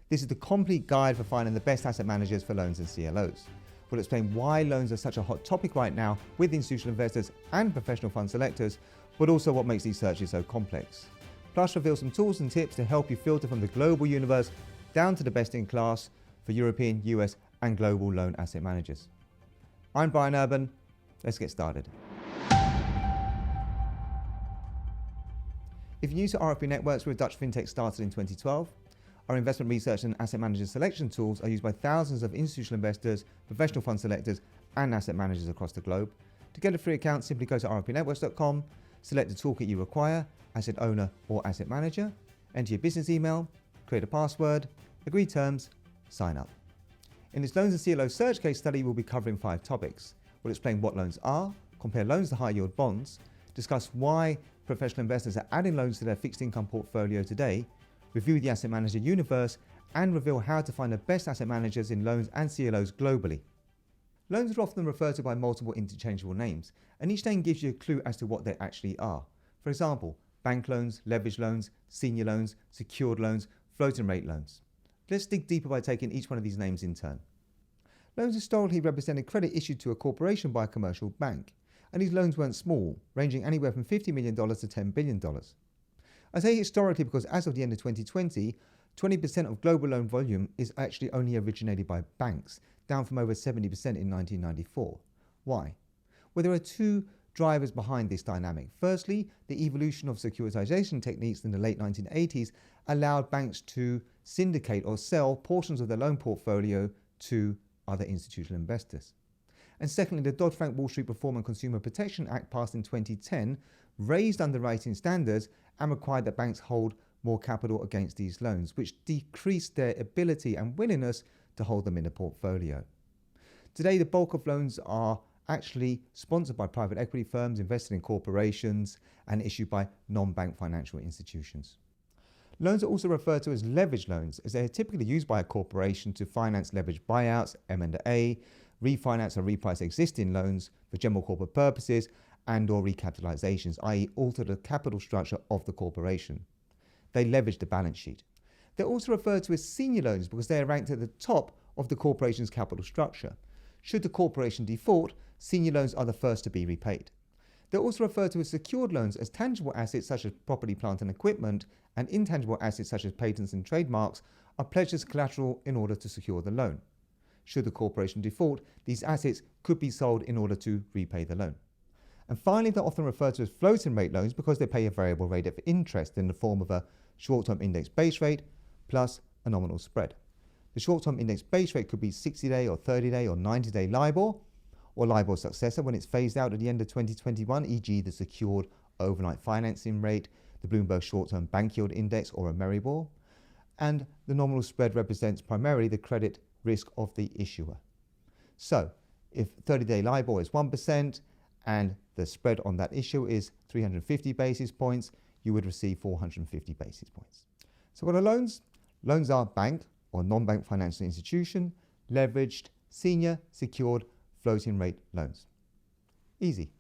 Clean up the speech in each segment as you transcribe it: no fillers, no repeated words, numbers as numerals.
This is the complete guide for finding the best asset managers for loans and CLOs. We'll explain why loans are such a hot topic right now with institutional investors and professional fund selectors, but also what makes these searches so complex. Plus reveal some tools and tips to help you filter from the global universe down to the best in class for European, US and global loan asset managers. I'm Brian Urban. Let's get started. If you're new to RFP Networks, we're a Dutch fintech started in 2012. Our investment research and asset manager selection tools are used by thousands of institutional investors, professional fund selectors, and asset managers across the globe. To get a free account, simply go to rfpnetworks.com, select the toolkit you require, asset owner or asset manager, enter your business email, create a password, agree terms, sign up. In this loans and CLO search case study, we'll be covering 5 topics. We'll explain what loans are, compare loans to high yield bonds, discuss why professional investors are adding loans to their fixed income portfolio today, review the asset manager universe, and reveal how to find the best asset managers in loans and CLOs globally. Loans are often referred to by multiple interchangeable names, and each name gives you a clue as to what they actually are. For example, bank loans, leverage loans, senior loans, secured loans, floating rate loans. Let's dig deeper by taking each one of these names in turn. Loans historically represented credit issued to a corporation by a commercial bank, and these loans weren't small, ranging anywhere from $50 million to $10 billion. I say historically because as of the end of 2020, 20% of global loan volume is actually only originated by banks, down from over 70% in 1994. Why? Well, there are 2 drivers behind this dynamic. Firstly, the evolution of securitization techniques in the late 1980s allowed banks to syndicate or sell portions of their loan portfolio to other institutional investors. And secondly, the Dodd-Frank Wall Street Reform and Consumer Protection Act passed in 2010 raised underwriting standards and required that banks hold more capital against these loans, which decreased their ability and willingness to hold them in a portfolio. Today, the bulk of loans are actually sponsored by private equity firms, invested in corporations, and issued by non-bank financial institutions. Loans are also referred to as leverage loans, as they are typically used by a corporation to finance leveraged buyouts, M&A, refinance or reprice existing loans for general corporate purposes, and or recapitalizations, i.e. alter the capital structure of the corporation. They leverage the balance sheet. They're also referred to as senior loans because they are ranked at the top of the corporation's capital structure. Should the corporation default, senior loans are the first to be repaid. They're also referred to as secured loans, as tangible assets such as property, plant and equipment, and intangible assets such as patents and trademarks are pledged as collateral in order to secure the loan. Should the corporation default, these assets could be sold in order to repay the loan. And finally, they're often referred to as floating rate loans because they pay a variable rate of interest in the form of a short-term index base rate plus a nominal spread. The short-term index base rate could be 60-day or 30-day or 90-day LIBOR, or LIBOR's successor when it's phased out at the end of 2021, e.g. the secured overnight financing rate, the Bloomberg short-term bank yield index, or a Maribor. And the nominal spread represents primarily the credit risk of the issuer. So if 30-day LIBOR is 1% and the spread on that issue is 350 basis points, you would receive 450 basis points. So what are loans? Loans are bank or non-bank financial institution, leveraged, senior, secured, floating rate loans. Easy.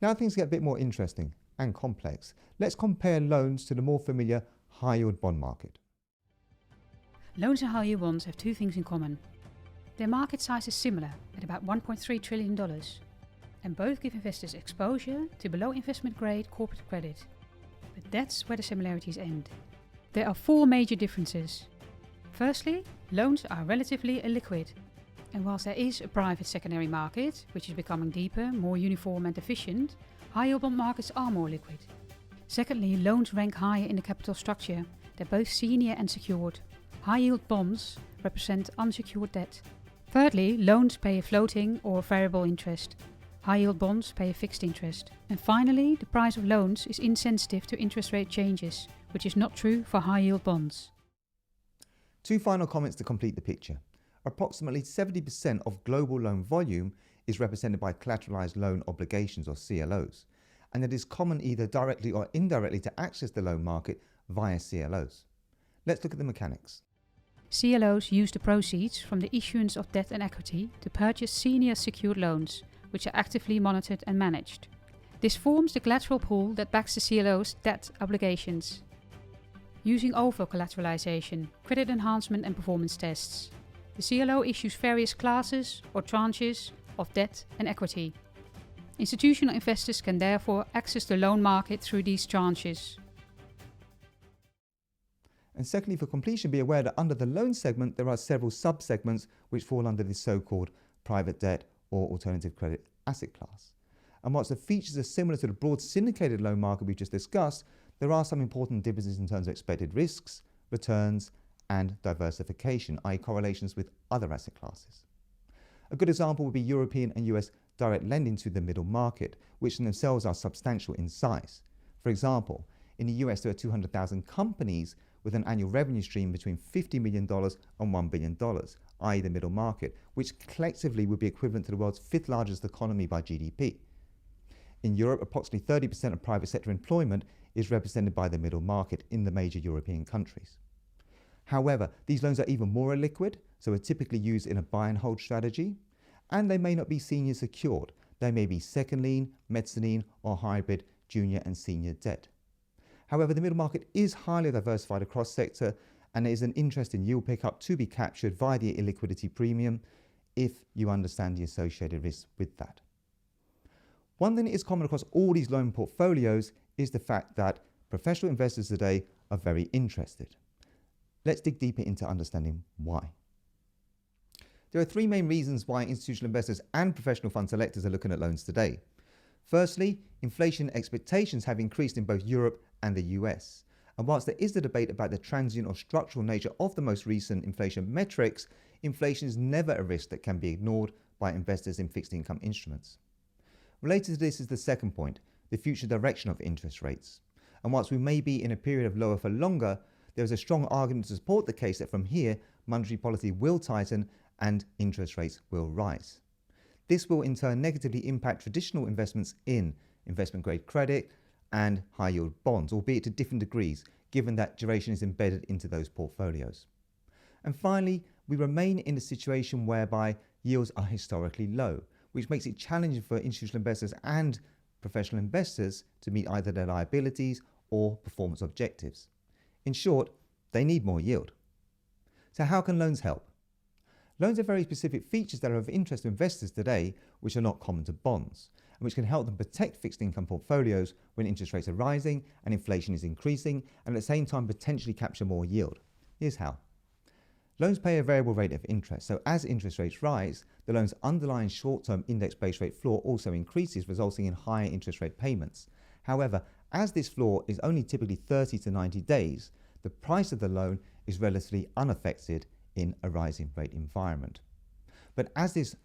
Now things get a bit more interesting and complex. Let's compare loans to the more familiar high-yield bond market. Loans and high-yield bonds have 2 things in common. Their market size is similar, at about $1.3 trillion, and both give investors exposure to below investment grade corporate credit. But that's where the similarities end. There are 4 major differences. Firstly, loans are relatively illiquid, and whilst there is a private secondary market, which is becoming deeper, more uniform and efficient, high-yield bond markets are more liquid. Secondly, loans rank higher in the capital structure. They're both senior and secured. High-yield bonds represent unsecured debt. Thirdly, loans pay a floating or variable interest. High-yield bonds pay a fixed interest. And finally, the price of loans is insensitive to interest rate changes, which is not true for high-yield bonds. 2 final comments to complete the picture. Approximately 70% of global loan volume is represented by collateralized loan obligations or CLOs, and it is common either directly or indirectly to access the loan market via CLOs. Let's look at the mechanics. CLOs use the proceeds from the issuance of debt and equity to purchase senior secured loans, which are actively monitored and managed. This forms the collateral pool that backs the CLO's debt obligations. using over-collateralization, credit enhancement and performance tests. The CLO issues various classes or tranches of debt and equity. Institutional investors can therefore access the loan market through these tranches. And secondly, for completion, be aware that under the loan segment, there are several sub-segments which fall under this so-called private debt or alternative credit asset class. And whilst the features are similar to the broad syndicated loan market we just discussed, there are some important differences in terms of expected risks, returns, and diversification, i.e. correlations with other asset classes. A good example would be European and US direct lending to the middle market, which in themselves are substantial in size. For example, in the US there are 200,000 companies with an annual revenue stream between $50 million and $1 billion, i.e. the middle market, which collectively would be equivalent to the world's fifth largest economy by GDP. In Europe, approximately 30% of private sector employment is represented by the middle market in the major European countries. However, these loans are even more illiquid, so are typically used in a buy and hold strategy, and they may not be senior secured. They may be second lien, mezzanine, or hybrid junior and senior debt. However, the middle market is highly diversified across sector, and there is an interest in yield pickup to be captured via the illiquidity premium if you understand the associated risks with that. One thing that is common across all these loan portfolios is the fact that professional investors today are very interested. Let's dig deeper into understanding why. There are three main reasons why institutional investors and professional fund selectors are looking at loans today. Firstly, inflation expectations have increased in both Europe and the US. And whilst there is the debate about the transient or structural nature of the most recent inflation metrics, inflation is never a risk that can be ignored by investors in fixed income instruments. Related to this is the second point, the future direction of interest rates. And whilst we may be in a period of lower for longer, there is a strong argument to support the case that from here, monetary policy will tighten and interest rates will rise. This will in turn negatively impact traditional investments in investment-grade credit and high-yield bonds, albeit to different degrees, given that duration is embedded into those portfolios. And finally, we remain in a situation whereby yields are historically low, which makes it challenging for institutional investors and professional investors to meet either their liabilities or performance objectives. In short, they need more yield. So how can loans help? Loans have very specific features that are of interest to investors today, which are not common to bonds, and which can help them protect fixed income portfolios when interest rates are rising and inflation is increasing, and at the same time potentially capture more yield. Here's how. Loans pay a variable rate of interest, so as interest rates rise, the loan's underlying short-term index base rate floor also increases, resulting in higher interest rate payments. However, as this floor is only typically 30 to 90 days, the price of the loan is relatively unaffected in a rising rate environment. But as this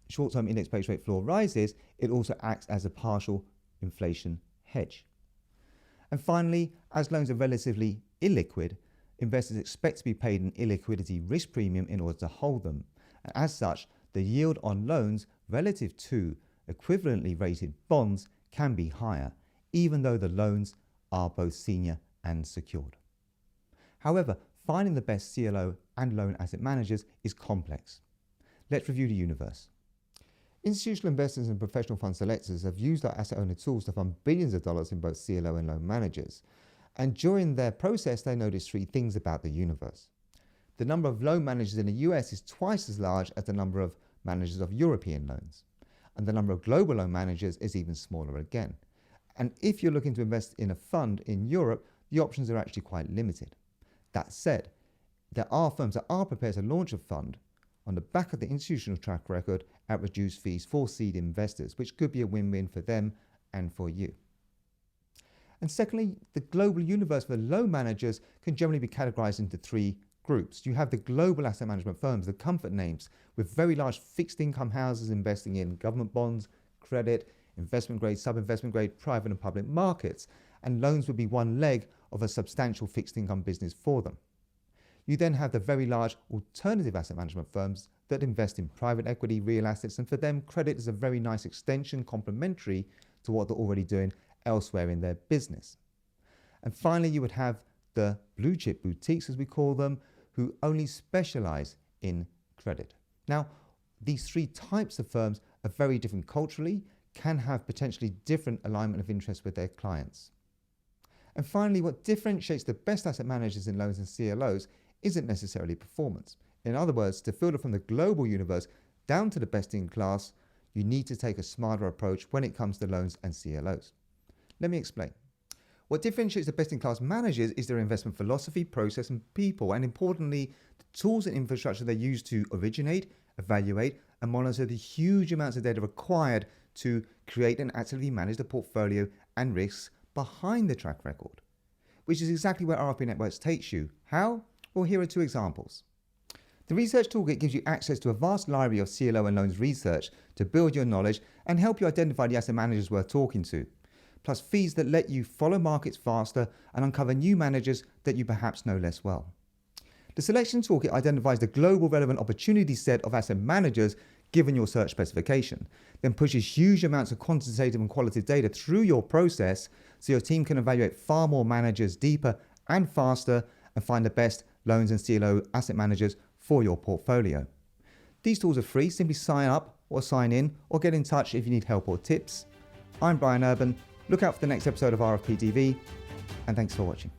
short-term index base rate floor rises, it also acts as a partial inflation hedge. And finally, as loans are relatively illiquid, investors expect to be paid an illiquidity risk premium in order to hold them. And as such, the yield on loans relative to equivalently rated bonds can be higher, even though the loans are both senior and secured. However, finding the best CLO and loan asset managers is complex. Let's review the universe. Institutional investors and professional fund selectors have used our asset owner tools to fund billions of dollars in both CLO and loan managers. And during their process, they noticed three things about the universe. The number of loan managers in the US is twice as large as the number of managers of European loans. And the number of global loan managers is even smaller again. And if you're looking to invest in a fund in Europe, the options are actually quite limited. That said, there are firms that are prepared to launch a fund on the back of the institutional track record at reduced fees for seed investors, which could be a win-win for them and for you. And secondly, the global universe for loan managers can generally be categorized into three groups. You have the global asset management firms, the comfort names, with very large fixed income houses investing in government bonds, credit, investment grade, sub-investment grade, private and public markets, and loans would be one leg of a substantial fixed income business for them. You then have the very large alternative asset management firms that invest in private equity, real assets, and for them, credit is a very nice extension, complementary to what they're already doing elsewhere in their business. And finally, you would have the blue chip boutiques, as we call them, who only specialize in credit. Now, these three types of firms are very different culturally, can have potentially different alignment of interest with their clients. And finally, what differentiates the best asset managers in loans and CLOs isn't necessarily performance. In other words, to filter from the global universe down to the best in class, you need to take a smarter approach when it comes to loans and CLOs. Let me explain. What differentiates the best-in-class managers is their investment philosophy, process, and people, and importantly, the tools and infrastructure they use to originate, evaluate, and monitor the huge amounts of data required to create and actively manage the portfolio and risks behind the track record, which is exactly where RFP Networks takes you. How? Well, here are two examples. The Research Toolkit gives you access to a vast library of CLO and loans research to build your knowledge and help you identify the asset managers worth talking to, plus feeds that let you follow markets faster and uncover new managers that you perhaps know less well. The Selection Toolkit identifies the global relevant opportunity set of asset managers given your search specification, then pushes huge amounts of quantitative and qualitative data through your process so your team can evaluate far more managers deeper and faster and find the best loans and CLO asset managers for your portfolio. These tools are free. Simply sign up or sign in or get in touch if you need help or tips. I'm Brian Urban. Look out for the next episode of RFP TV, and thanks for watching.